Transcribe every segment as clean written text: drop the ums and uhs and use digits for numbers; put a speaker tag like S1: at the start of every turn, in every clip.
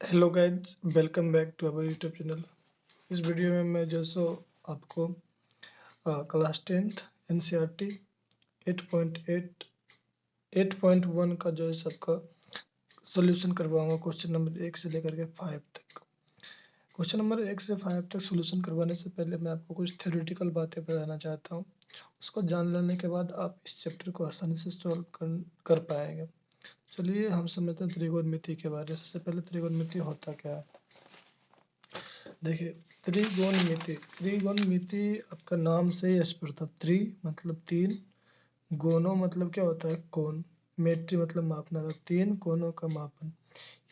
S1: Hello guys, welcome back to our YouTube channel. इस video में मैं जो सो आपको क्लास 10th एनसीईआरटी 8.8 8.1 का जो है सबका सॉल्यूशन करवाऊंगा। क्वेश्चन नंबर 1 से लेकर के 5 तक। क्वेश्चन नंबर 1 से 5 तक सॉल्यूशन करवाने से पहले मैं आपको कुछ थ्योरेटिकल बातें बताना चाहता हूँ। उसको जान लेने के बाद आप इस चैप्टर को आसानी से सॉल्व कर पाएंगे। चलिए हम समझते हैं त्रिकोणमिति के बारे में। सबसे पहले त्रिकोणमिति होता क्या है। देखिए, त्रिकोणमिति आपका नाम से ही स्पष्ट था। त्रि मतलब तीन, गोनो मतलब क्या होता है कोण, मेट्री मतलब मापना था, तीन कोणों का मापन।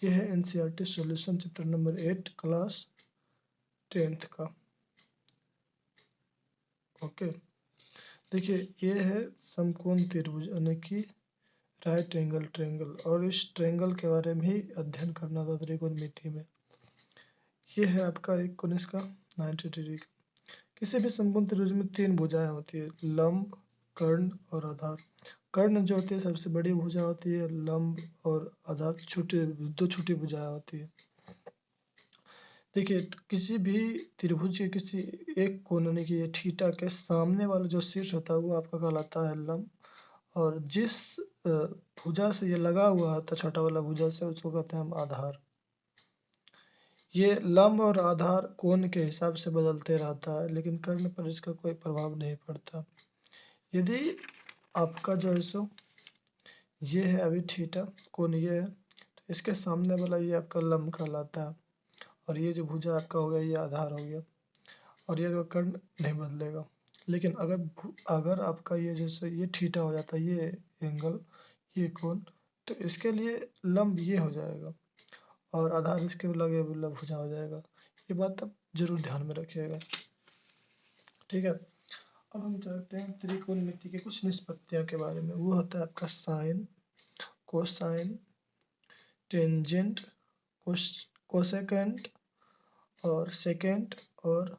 S1: यह है NCERT solution chapter number 8 class 10th का। ओके, देखिए ये है समकोण त्रिभुज यानी कि राइट एंगल ट्रायंगल, और इस ट्रायंगल के बारे में ही अध्ययन करना था त्रिकोणमिति में। ये है आपका एक कोण इसका 90 डिग्री का। किसी भी समकोण त्रिभुज में तीन भुजाएं होती है, लंब, कर्ण और आधार। कर्ण जो होती है सबसे बड़ी भुजा होती है, लंब और आधार छोटी, दो छोटी भुजाएं होती है। देखिए, किसी भी त्रिभुज के किसी एक कोण यानी कि थीटा के सामने वाला जो शीर्ष होता है वो आपका कहलाता है लंब, और जिस भुजा से ये लगा हुआ होता है छोटा वाला भुजा से, उसको कहते हैं हम आधार। ये लंब और आधार कोण के हिसाब से बदलते रहता है, लेकिन कर्ण पर इसका कोई प्रभाव नहीं पड़ता। यदि आपका जो है सो ये है अभी थीटा कोण ये है, तो इसके सामने वाला ये आपका लंब कहलाता है, और ये जो भुजा आपका हो गया ये आधार हो गया, और ये कर्ण नहीं बदलेगा। लेकिन अगर आपका ये जैसे ये थीटा हो जाता है, ये एंगल, ये कोण, तो इसके लिए लंब ये हो जाएगा और आधार इसके लगे हुए भुजा हो जाएगा। ये बात आप जरूर ध्यान में रखिएगा, ठीक है। अब हम जानते हैं त्रिकोणमिति के कुछ निष्पत्तियों के बारे में। वो होता है आपका साइन, कोसाइन, टेंजेंट, कोसेकेंट और सेकेंट और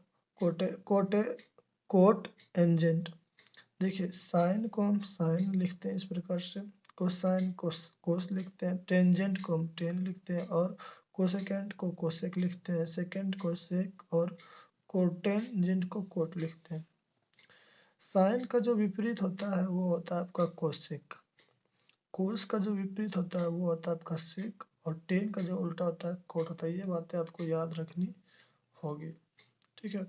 S1: कोट एंजेंट। देखिए, साइन को हम साइन लिखते हैं इस प्रकार से, कोसाइन कोस लिखते हैं, टेंजेंट को हम टेन लिखते हैं, और कोसेकेंट को कोसेक लिखते हैं, सेकेंट को सेक, और कोटेंजेंट को कोट लिखते हैं। साइन का जो विपरीत होता है वो होता है आपका कोसेक। कोस का जो विपरीत होता है वो होता है आपका सेक, और टेन का जो उल्टा होता है कोट होता है। ये बातें आपको याद रखनी होगी, ठीक है।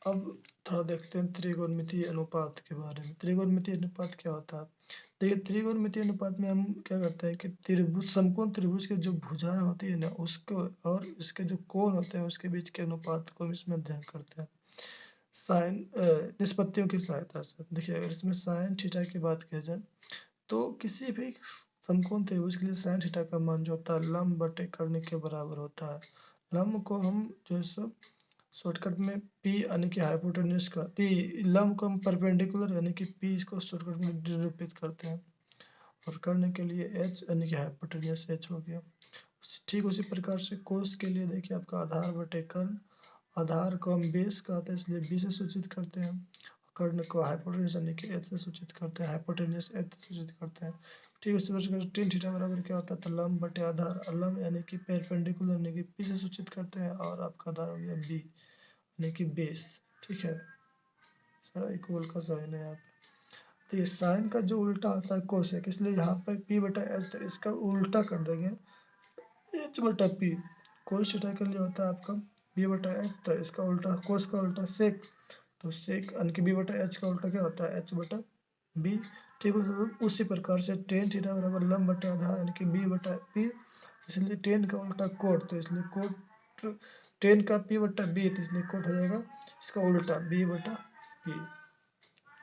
S1: अब थोड़ा देखते हैं त्रिकोणमितीय अनुपात के बारे में। त्रिकोणमितीय अनुपात क्या होता है। देखिए, त्रिकोणमितीय अनुपात में हम क्या करते हैं कि त्रिभुज, समकोण त्रिभुज के जो भुजाएं होती है ना उसको और इसके जो कोण होते हैं उसके बीच के अनुपात को हम इसमें अध्ययन करते हैं साइन निष्पत्तियों की सहायता से। देखिए, अगर इसमें साइन थीटा की बात की जाए तो किसी भी समकोण त्रिभुज के लिए साइन थीटा का मान जो होता है लंब बटे कर्ण के बराबर होता है। लंब को हम जो है सो शॉर्टकट में पी यानी कि हाइपोटेन्यूज का पी, लंब को हम परपेंडिकुलर यानी कि पी इसको शॉर्टकट में निरूपित करते हैं, और कर्ण के लिए एच यानी कि हाइपोटेन्यूज एच हो गया। ठीक उसी प्रकार से कोस के लिए देखिए आपका आधार बटे कर्ण, आधार को हम बेस कहते हैं इसलिए बी से सूचित करते हैं, कर्ण को हाइपोटेन्यूज यानी कि एच से सूचित करते हैं, हाइपोटेन्यूज एच से सूचित करते हैं। ठीक उसी प्रकार से टेन थीटा बराबर क्या होता है, तो लंब बटे आधार, लंब यानी कि परपेंडिकुलर यानी कि पी से सूचित करते हैं, और आपका आधार हो गया बी यानी कि बेस, ठीक है। सारा इक्वल का साइन है यहाँ पे। तो ये साइन का जो उल्टा होता है कोसेक, इसलिए यहाँ पर पी बटा एच, तो इसका उल्टा कर देंगे एच बटा पी। कोस थीटा के लिए होता है आपका बी बटा एच, तो इसका उल्टा कोस का उल्टा सेक, तो सेक यानी कि बी बटा एच का उल्टा क्या होता है एच बटा बी। ठीक उसी प्रकार से टेन थीटा बराबर लंब बटे आधा यानी कि बी बटा पी, इसलिए टेन का उल्टा कोट, तो इसलिए कोट टेन का पी बटा बी, तो इसलिए कोट हो जाएगा इसका उल्टा बी बटा पी।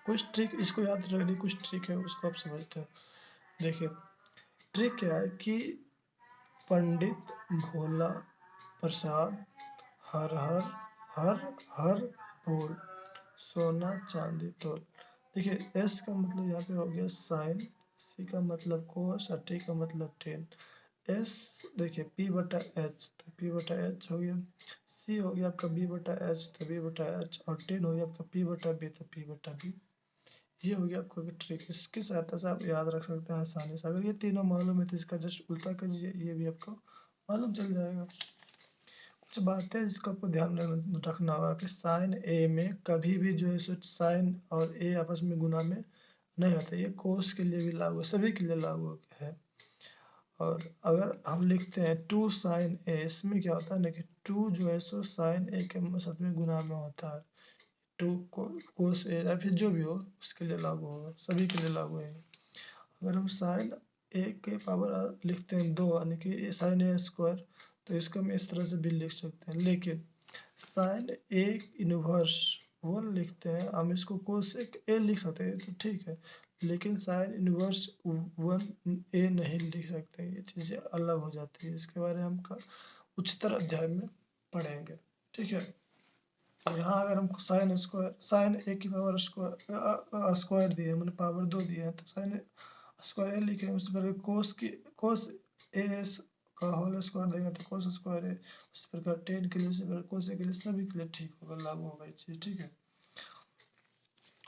S1: कुछ ट्रिक इसको याद रखने, कुछ ट्रिक है उसको आप समझते हैं। देखिए, ट्रिक क्या है कि पंडित भोला प्रसाद हर हर हर हर बोल, सोना चांदी तोल। देखिए, एस का मतलब यहाँ पे हो गया साइन, सी का मतलब कोस, और टी का मतलब टेन। एस देखिए पी बटा एच, तो पी बटा एच हो गया, सी हो गया आपका बी बटा एच, तो बी बटा एच, और टेन हो गया आपका पी बटा बी, तो पी बटा बी। ये हो गया आपका ट्रिक, इसकी सहायता से आप याद रख सकते हैं आसानी से। अगर ये तीनों मालूम है तो इसका जस्ट उल्टा कर दीजिए, ये भी आपका मालूम चल जाएगा। कुछ बातें जिसको आपको ध्यान में रखना होगा कि साइन ए में कभी भी जो है सो साइन और ए आपस में गुना में नहीं होता। ये कोस के लिए भी लागू है, सभी के लिए लागू है। और अगर हम लिखते हैं टू साइन ए, इसमें क्या होता है ना कि टू जो है सो साइन ए के साथ में गुना में होता है। टू कोस ए या फिर जो भी हो उसके लिए लागू होगा, सभी के लिए लागू है। अगर हम साइन ए के पावर लिखते हैं 2 यानी कि साइन ए स्क्वायर, तो इसको हम इस तरह से भी लिख सकते हैं। लेकिन साइन ए इनवर्स 1 लिखते हैं, हम इसको कोसेक ए लिख सकते हैं तो ठीक है, लेकिन साइन इनवर्स 1 ए नहीं लिख सकते। ये चीज़ें अलग हो जाती है, इसके बारे में हम उच्चतर अध्याय में पढ़ेंगे। ठीक है, यहाँ अगर हमको साइन स्क्वायर, साइन ए की पावर स्क्वायर दिए, मैंने पावर 2 दिए हैं, तो साइन स्क्वायर ए लिखे, उससे पहले कोस ए का होल स्क्वायर देंगे तो कोस स्क्वायर ए। उस प्रकार टेन के लिए, उसी प्रकार कोस के लिए, सभी के लिए ठीक होगा, लागू होगा ये चीज़। ठीक है,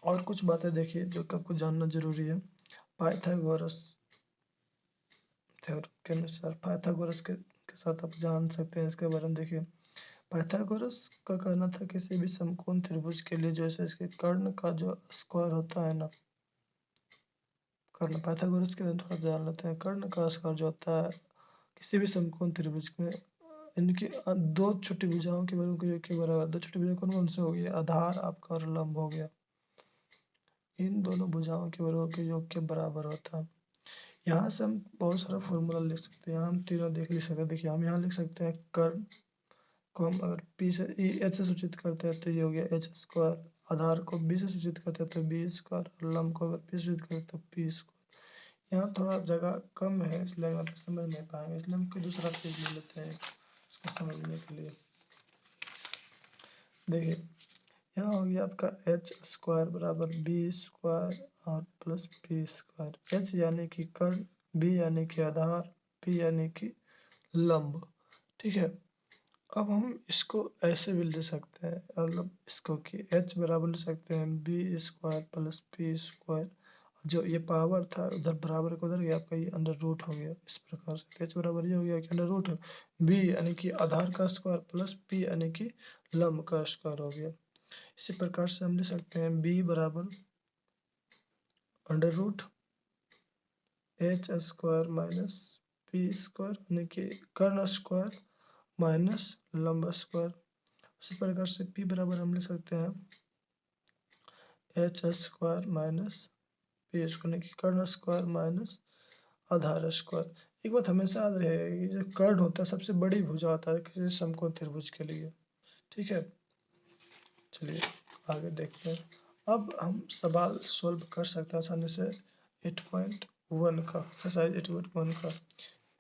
S1: और कुछ बातें देखिए जो कि आपको जानना जरूरी है। पाइथागोरस थ्योरम के अनुसार पाइथागोरस के साथ आप जान सकते हैं, इसके बारे में देखिए। पाइथागोरस का कहना था किसी भी समकोण त्रिभुज के लिए जो है इसके कर्ण का जो स्क्वायर होता है ना, कर्ण, पाइथागोरस के थोड़ा जान लेते हैं। कर्ण का स्क्वायर जो होता है किसी भी समकोण त्रिभुज में, इनकी दो छोटी भुजाओं के वर्गों के योग के बराबर। दो छोटी भुजाएं कौन कौन से हो गई? आधार आपका और लंब हो गया। इन दोनों भुजाओं के वर्गों के योग के बराबर होता है। यहाँ से हम बहुत सारा फॉर्मूला लिख सकते हैं। यहाँ हम तीनों लिख सकते हैं। देखिए हम यहाँ लिख सकते हैं कर्ण को हम अगर पी से एच से सूचित करते हैं तो ये हो गया एच स्क्वायर। आधार को बी से सूचित करते हैं तो बी स्क्वायर, और लंब को अगर पी से सूचित करते हैं तो पी स्क्वायर। यहाँ थोड़ा जगह कम है इसलिए आप समझ नहीं पाएंगे, इसलिए हम कोई दूसरा पेज ले लेते हैं इसको समझने के लिए। देखिए यहाँ हो गया आपका एच स्क्वायर बराबर बी स्क्वायर और प्लस पी स्क्वायर। एच यानी कि कर्ण, बी यानी कि आधार, पी यानी कि लंब। ठीक है, अब हम इसको ऐसे भी ले सकते हैं, मतलब इसको कि एच बराबर ले सकते हैं B square plus P square. जो ये पावर था उधर बराबर को उधर गया, आपका ये अंडर रूट हो गया। इस प्रकार से एच बराबर ये हो गया कि अंडर रूट बी यानी कि आधार का स्क्वायर प्लस पी यानी कि लंब का स्क्वायर हो गया। इसी प्रकार से हम लिख सकते हैं बी बराबर under root H square minus P square यानी कि कर्ण स्क्वायर माइनस लंब स्क्वायर। उसी प्रकार से पी बराबर हम लिख सकते हैं H square minus P square यानी कि कर्ण स्क्वायर माइनस आधार स्क्वायर। एक बात हमेशा याद रहेगी, जो कर्ण होता है सबसे बड़ी भुजा होता है किसी समकोण त्रिभुज के लिए। ठीक है, चलिए आगे देखते हैं। अब हम सवाल सॉल्व कर सकते हैं आसानी से 8.1 का, एक्सरसाइज 8.1 का।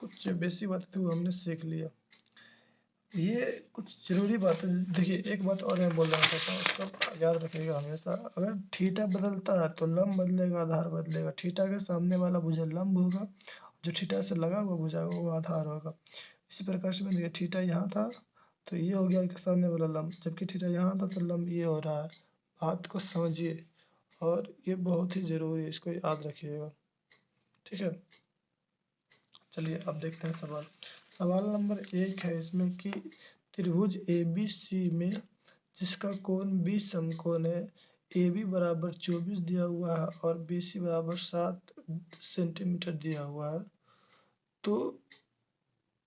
S1: कुछ जो बेसिक बातें थी वो हमने सीख लिया। ये कुछ जरूरी बात है। देखिए एक बात और मैं बोलना चाहता हूँ, उसका याद रखिएगा हमेशा। अगर थीटा बदलता है तो लंब बदलेगा, आधार बदलेगा। थीटा के सामने वाला भुजा लंब होगा, जो थीटा से लगा हुआ भुजा होगा वो आधार होगा। इसी प्रकार से देखिए थीटा यहाँ था तो ये हो गया कि सामने वाला लंब, जबकि थीटा यहाँ था तो लंब ये हो रहा है। बात को समझिए और ये बहुत ही जरूरी है, इसको याद रखिएगा। ठीक है, चलिए अब देखते हैं सवाल। सवाल नंबर 1 है इसमें कि त्रिभुज ए बी सी में जिसका कोण 20 समकोण है, ए बी बराबर 24 दिया हुआ है और बी सी बराबर 7 सेंटीमीटर दिया हुआ है, तो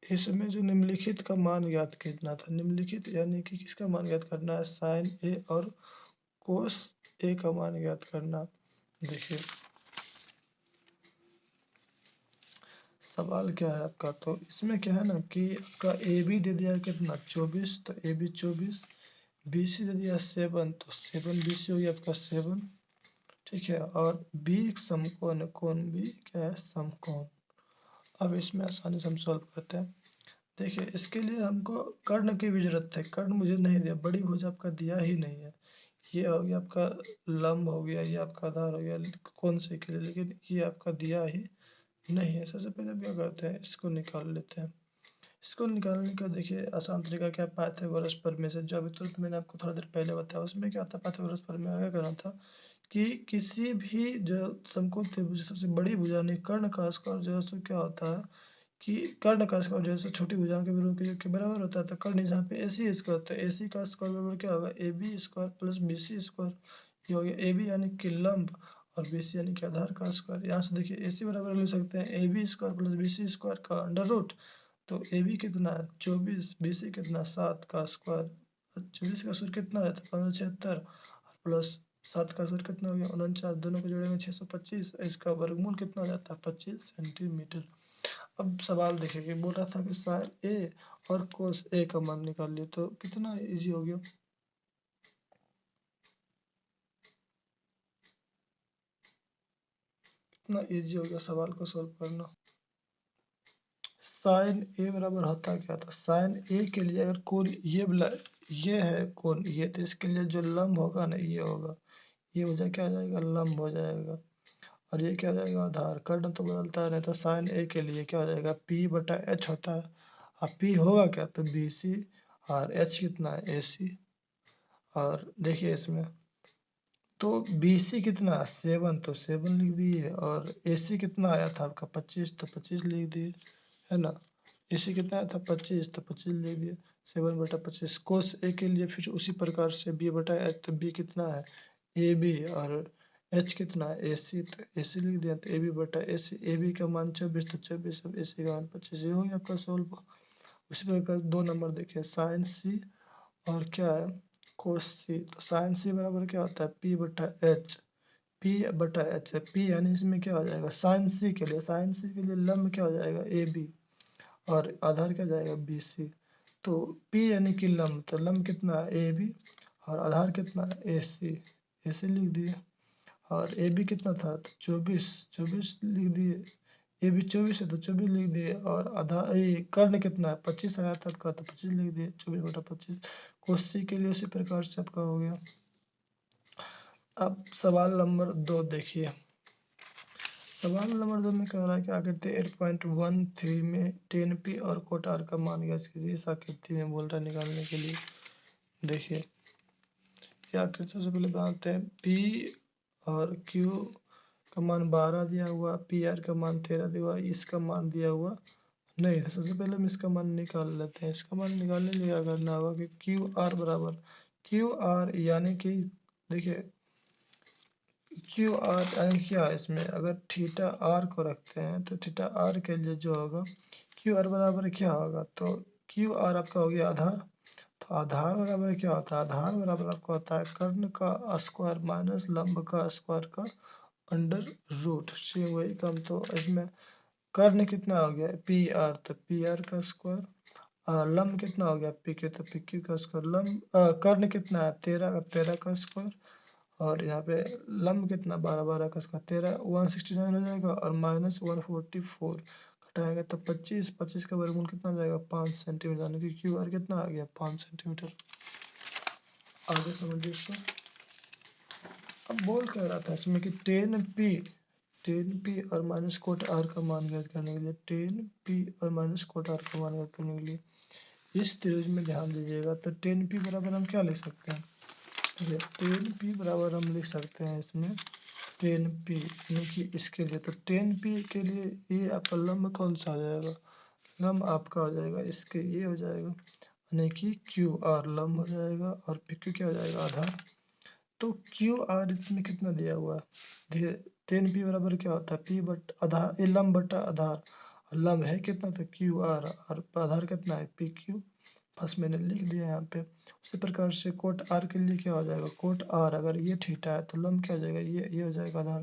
S1: इसमें जो निम्नलिखित का मान ज्ञात करना था। निम्नलिखित यानी कि किसका मान ज्ञात करना है? साइन ए और कोस ए का मान ज्ञात करना। देखिए सवाल क्या है आपका, तो इसमें क्या है ना कि आपका ए बी दे दिया कितना 24, तो ए बी 24, बी सी दे दिया 7, तो 7 बी सी हो गया आपका 7। ठीक है, और बी समकोण है, कोण बी क्या है? समकोण। अब इसमें आसानी से हम सॉल्व करते हैं। देखिए इसके लिए हमको कर्ण की भी जरूरत है, कर्ण मुझे नहीं दिया, बड़ी भुजा आपका दिया ही नहीं है। ये हो गया आपका लंब हो गया, ये आपका आधार हो गया कौन से के लिए, लेकिन ये आपका दिया ही नहीं है। सबसे पहले हम क्या करते हैं, इसको निकाल लेते हैं। इसको निकालने का देखिए आसान तरीका क्या है, पाइथागोरस प्रमेय से। जो अभी तुरंत मैंने आपको थोड़ा देर पहले बताया, उसमें क्या था, पाइथागोरस प्रमेय क्या करना था कि किसी भी जो समकोण त्रिभुज सबसे बड़ी भुजा यानी कर्ण का स्क्वायर जो है सो क्या होता है कि कर्ण का स्क्वायर जैसे छोटी भुजाओं के विरोध के बराबर होता है, तो कर्ण जहाँ पे AC स्क्वायर, तो AC का स्क्वायर बराबर क्या होगा, AB square plus BC square. ये हो गया AB यानी कि लंब और BC यानी कि आधार का स्क्वायर। यहाँ से देखिए AC बराबर लिख सकते हैं AB square plus BC square का अंडर रूट। तो AB कितना है 24, BC कितना 7 का स्क्वायर, 24 का स्क्वायर कितना है तो 576 प्लस 7 का स्क्वायर कितना हो गया 49, दोनों को जोड़ेंगे 625। इसका वर्गमूल कितना हो जाता है 25 सेंटीमीटर। अब सवाल देखिए कि बोल रहा था कि साइन ए और कोस ए का मान निकाल लिए, तो कितना इजी हो गया। कितना इजी हो गया सवाल को सॉल्व करना। साइन ए बराबर होता क्या था, साइन ए के लिए अगर कोण ये है कोण ये, तो इसके लिए जो लंब होगा ना ये होगा, ये हो जाए क्या हो जाएगा लंब हो जाएगा, और ये क्या हो जाएगा आधार। कर्ण तो बदलता है नहीं, तो साइन ए के लिए क्या हो जाएगा P/H होता है। अब P होगा क्या तो BC, और H कितना है AC। और देखिए इसमें तो BC कितना 7, तो 7 लिख दिए, और AC कितना आया था आपका 25, तो 25 लिख दिए, है ना। AC कितना आया था 25, तो 25 लिख दिए। 7/25 कोस ए के लिए फिर उसी प्रकार से B/H, तो B कितना है AB, और H कितना है AC, तो AC लिख दिया, तो AB/AC। AB का मान 24, तो 24, अब AC का मान 25। ये हो गया आपका सोल्व। उसी प्रकार 2 नंबर देखिए साइन C और क्या है कोस सी, तो साइन सी बराबर क्या होता है P/H। P/H है, P यानी इसमें क्या हो जाएगा साइन सी के लिए, साइन सी के लिए लंब क्या हो जाएगा AB, और आधार क्या हो जाएगा BC। तो P यानी कि लंब, तो लंब कितना है AB, और आधार कितना है AC, AC लिख दिए। और AB कितना था तो 24, 24 लिख दिए। AB 24 है तो 24 लिख दिए, और आधा ये कर्ण कितना है 25 आया था आपका, तो 25 लिख दिए, 24/25। कोसी के लिए उसी प्रकार से आपका हो गया। अब सवाल नंबर 2 देखिए। सवाल नंबर 2 में कह रहा है कि आकृति 8.13 में 10P और कोट R का मान ज्ञात कीजिए। इस आकृति में बोल रहा है निकालने के लिए। देखिए ये आकृति सबसे पहले बनाते हैं। P और Q का मान 12 दिया हुआ, PR का मान 13 दिया हुआ, इसका मान दिया हुआ नहीं। तो सबसे पहले हम इसका मान निकाल लेते हैं। इसका मान निकालने के लिए क्या करना होगा कि QR बराबर QR यानी कि देखिए QR यानी क्या है, इसमें अगर थीटा R को रखते हैं तो थीटा R के लिए जो होगा QR बराबर क्या होगा, तो QR आपका हो गया आधार। तो आधार बराबर क्या होता है, आधार बराबर आपका होता है कर्ण का स्क्वायर माइनस लंब का स्क्वायर का अंडर रूट से वही कम। तो इसमें कर्ण कितना हो गया PR, तो PR का स्क्वायर, लंब कितना हो गया PQ, तो PQ का स्क्वायर। कर्ण कितना है 13 का स्क्वायर, और यहाँ पे लंब कितना 12 का स्क्वायर 13, 169 हो जाएगा, और माइनस 144 घटाएंगे तो 25 का वर्गमूल कितना हो जाएगा 5 सेंटीमीटर, यानी कि QR कितना आ गया 5 सेंटीमीटर। आगे समझिए इसको। अब बोल कह रहा था इसमें कि 10P और माइनस कोट R का मान ज्ञात करने के लिए, 10P और माइनस कोट R का मान ज्ञात करने के लिए इस त्रिभुज में ध्यान दीजिएगा। तो 10P बराबर हम क्या लिख सकते हैं, 10P बराबर हम लिख सकते हैं इसमें 10P यानी कि इसके लिए, तो 10P के लिए ये आपका लंब कौन सा आ जाएगा, लंब आपका हो जाएगा इसके ये हो जाएगा, यानी कि QR लंब हो जाएगा, और PQ क्या हो जाएगा आधार। तो QR इसमें कितना दिया हुआ है 10P बराबर क्या होता है आधार, ये लंब बटा आधार, लंब है कितना तो QR, और आधार कितना है PQ। बस मैंने लिख दिया यहाँ पे। उसी प्रकार से कोट R के लिए क्या हो जाएगा, कोट R अगर ये थीटा है तो लंब क्या हो जाएगा ये हो जाएगा आधार।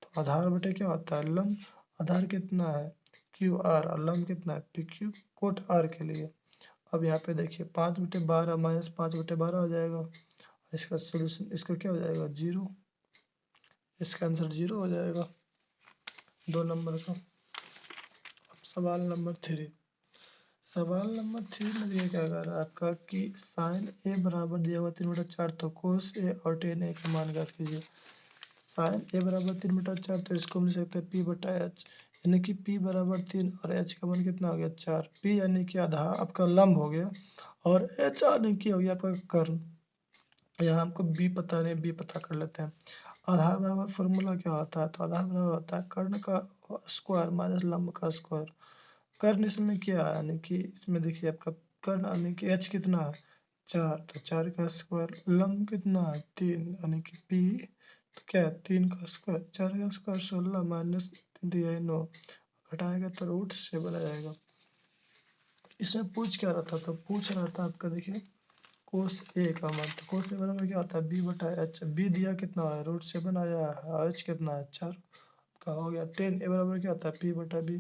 S1: तो आधार बटे क्या होता है लंब, आधार कितना है QR, और लंब कितना है PQ कोट R के लिए। अब यहाँ पे देखिए 5/12 माइनस 5/12 हो जाएगा। इसका सोल्यूशन इसका क्या हो जाएगा 0, इसका आंसर 0 हो जाएगा 2 नंबर का। अब सवाल नंबर 3। सवाल नंबर 3 में ये क्या कर रहा है आपका कि साइन ए बराबर दिया हुआ 3/4, तो कोस ए और टेन ए का मान ज्ञात कीजिए। साइन ए बराबर 3/4, तो इसको हम लिख सकते हैं P/H, यानी कि P बराबर 3 और H का मान कितना हो गया 4। P यानी कि आधा आपका लंब हो गया, और H यानी कि हो गया आपका कर्ण। यहाँ हमको B पता नहीं, B पता कर लेते हैं। आधार बराबर फॉर्मूला क्या होता है, तो आधार बराबर होता है कर्ण का स्क्वायर माइनस लंब का स्क्वायर। कर्ण इसमें क्या है, यानी कि इसमें देखिए आपका कर्ण यानी कि एच कितना है 4, तो 4 का स्क्वायर। लंब कितना है 3, यानी कि पी तो क्या है 3 का स्क्वायर। 4 का स्क्वायर 16 माइनस 3 दिया है 9, घटाएगा तो √7 आ जाएगा। इसमें पूछ क्या रहा था, तो पूछ रहा था आपका देखिए कोस ए का मान। तो कोस ए बराबर क्या होता है बी बटा एच। बी दिया कितना है √7 आया है, एच कितना है 4 का हो गया। 10 ए बराबर क्या होता है पी बटा बी।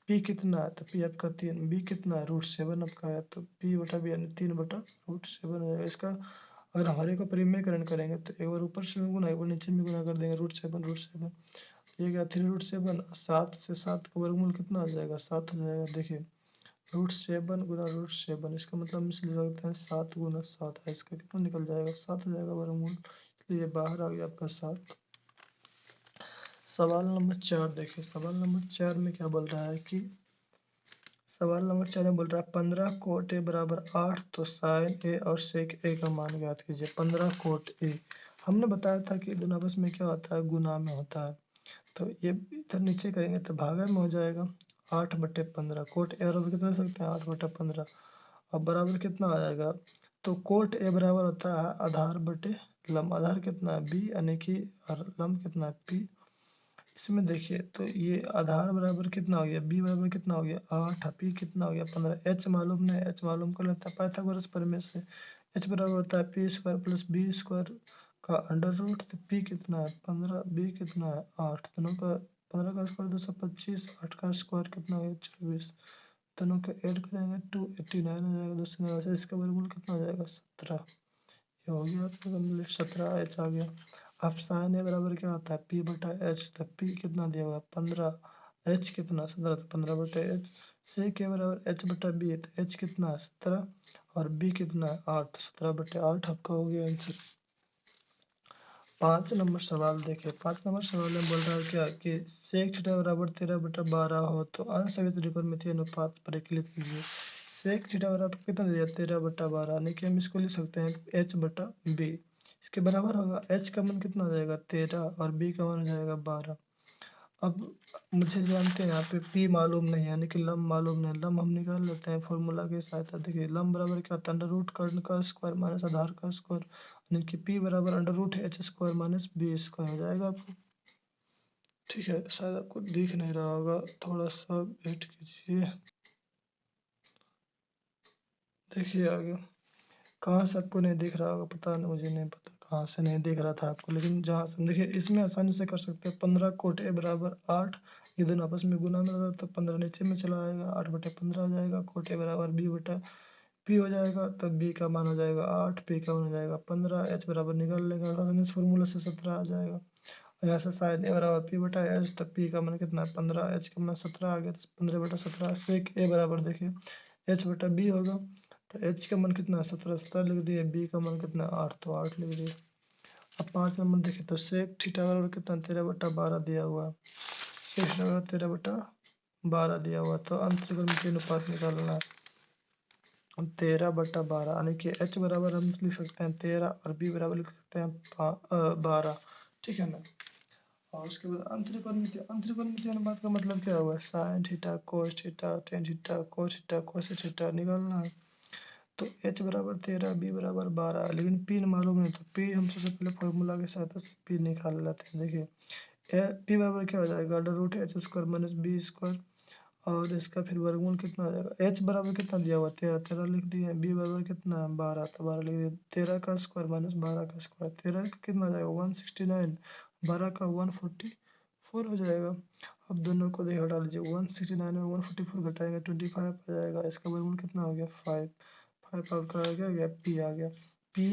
S1: पी कितना है तो पी आपका 3, बी कितना है √7 आपका है, तो पी बटा बी यानी 3 बटा √7 हो जाएगा। इसका अगर हमारे को परिमेयकरण करेंगे तो एक बार ऊपर से गुना एक बार नीचे में गुना कर देंगे √7 ये गया 3√7। 7 से 7 का वर्गमूल कितना आ जाएगा 7 हो जाएगा। देखिए √7 गुना √7, इसका मतलब हम इसे लिख सकते हैं 7 गुना 7 है, इसका कितना निकल जाएगा 7 हो जाएगा वर्गमूल, इसलिए बाहर आ गया आपका 7। सवाल नंबर 4 देखिए। सवाल नंबर 4 में क्या बोल रहा है कि सवाल नंबर 4 में बोल रहा है 15 कोट ए बराबर 8, तो साइन ए और सेक ए का मान ज्ञात कीजिए। 15 कोट ए हमने बताया था कि दोनों आपस में क्या होता है गुना में होता है, तो ये इधर नीचे करेंगे तो भागा में हो जाएगा 8/15। कोट ए बराबर कितना लिख सकते हैं 8/15, अब बराबर कितना आ जाएगा, तो कोट ए बराबर होता है आधार बटे लंब। आधार कितना है बी यानी कि और लंब कितना है पी। इसमें देखिए तो ये आधार बराबर कितना हो गया बी बराबर कितना हो गया 8, पी कितना हो गया 15। एच मालूम नहीं, एच मालूम कर लेता है पाइथागोरस प्रमेय से। एच बराबर होता है P square plus B square का अंडर रूट। तो पी कितना है 15, बी कितना है 8, दोनों का 15 का स्क्वायर 225, 8 का स्क्वायर कितना हो गया 24, दोनों को ऐड करेंगे 289 हो जाएगा। दूसरे से इसका वर्गमूल कितना हो जाएगा 17, ये हो गया आपका कंप्लीट 17 एच आ गया। अब साइन ए बराबर क्या होता है पी बटा एच, तो पी कितना दिया हुआ है 15, एच कितना 17, तो 15 बटा एच। सी के बराबर एच बटा बी है, तो एच कितना है 17 और बी कितना है 8, 17/8 आपका हो गया आंसर। 5 नंबर सवाल देखिए। 5 नंबर सवाल में बोल रहा है क्या कि सेक थीटा बराबर 13/12 हो तो अन्य सभी त्रिकोणमितीय अनुपात परिकलित कीजिए। सेक थीटा बराबर कितना दिया 13/12, यानी कि हम इसको लिख सकते हैं एच बटा बी। इसके बराबर होगा एच का मान कितना हो जाएगा 13 और बी का मान हो जाएगा 12। अब मुझे जानते हैं यहाँ पे पी मालूम नहीं यानी कि लंब मालूम नहीं, लंब हम निकाल लेते हैं फॉर्मूला की सहायता। देखिए लंब बराबर क्या होता है अंडर रूट कर्ण का स्क्वायर माइनस आधार का स्क्वायर, यानी कि पी बराबर under root H square minus B square हो जाएगा आपको। ठीक है, शायद आपको दिख नहीं रहा होगा, थोड़ा सा वेट कीजिए। देखिए आगे कहाँ से आपको नहीं दिख रहा होगा पता नहीं, मुझे नहीं पता कहाँ से नहीं दिख रहा था आपको, लेकिन जहाँ से देखिए इसमें आसानी से कर सकते हैं। 15 कोट ए बराबर 8, ये दोनों आपस में गुना में रहता तो 15 नीचे में चला आएगा 8/15 हो जाएगा। कोट ए बराबर बी बटा पी हो जाएगा, तो बी का मान हो जाएगा 8, पी का मान हो जाएगा 15, एच बराबर निकाल लेगा आसानी से फॉर्मूला से 17 आ जाएगा। यहाँ से साइन ए बराबर पी बटा एच, तो पी का मान कितना है 15, एच का मान 17 आ गया, तो 15/17। सेक ए बराबर देखिए एच बटा बी होगा, तो एच का मान कितना है 17 लिख दिए, बी का मान कितना है 8, तो 8 लिख दिए। अब 5 नंबर देखिए तो सेक थीटा बराबर कितना 13/12 दिया हुआ है। सेक थीटा बराबर 13/12 दिया हुआ, तो अंतर्गुणमितीय अनुपात निकालना है 13/12, यानी कि एच बराबर हम लिख सकते हैं 13 और बी बराबर लिख सकते हैं 12। ठीक है ना। और उसके बाद अंतरिकोणमितीय अनुपात का मतलब क्या हुआ sine theta cos theta tan theta cos theta cosec theta निकालना है। तो एच बराबर 13, बी बराबर 12, लेकिन पी मालूम नहीं, तो पी हम सबसे पहले फॉर्मूला के साथ पी निकाल लेते हैं। देखिए पी बराबर क्या हो जाएगा under root H square minus B square, और इसका फिर वर्गमूल कितना आ जाएगा। एच बराबर कितना दिया हुआ 13, 13 लिख दिए। बी बराबर कितना है 12, तो 12 लिख दिए। 13 का स्क्वायर माइनस 12 का स्क्वायर, 13 का कितना आ जाएगा 169, 12 का 144 हो जाएगा। अब दोनों को देखो हटा लीजिए, 169 में 144 घटाएंगे 25 आ जाएगा। इसका वर्गमूल कितना हो गया 5, 5 आपका आ गया पी आ गया। पी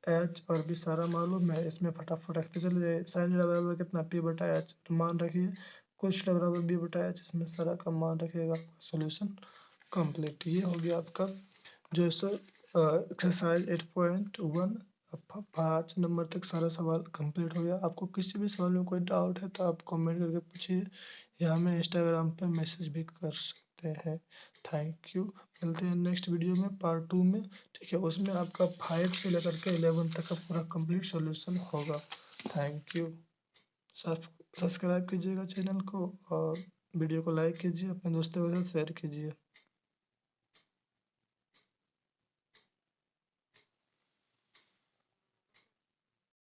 S1: एच और बी सारा मालूम है, इसमें फटाफट रखते चले जाए। साइन बराबर कितना पी बटा एच, मान रखिए कुछ बराबर बी बटा एच, इसमें सारा का मान रखिएगा। आपका सोल्यूशन कंप्लीट। ये हो गया आपका जो सो एक्सरसाइज 8.1। 5 नंबर तक सारा सवाल कंप्लीट हो गया। आपको किसी भी सवाल में कोई डाउट है तो आप कमेंट करके पूछिए, या हमें इंस्टाग्राम पे मैसेज भी कर सकते हैं। Thank you. मिलते हैं नेक्स्ट वीडियो में पार्ट 2 में। ठीक है, उसमें आपका 5 से लेकर के 11 तक का पूरा कंप्लीट सॉल्यूशन होगा। Thank you. सब्सक्राइब कीजिएगा चैनल को और वीडियो को लाइक कीजिए, अपने दोस्तों के साथ शेयर कीजिए।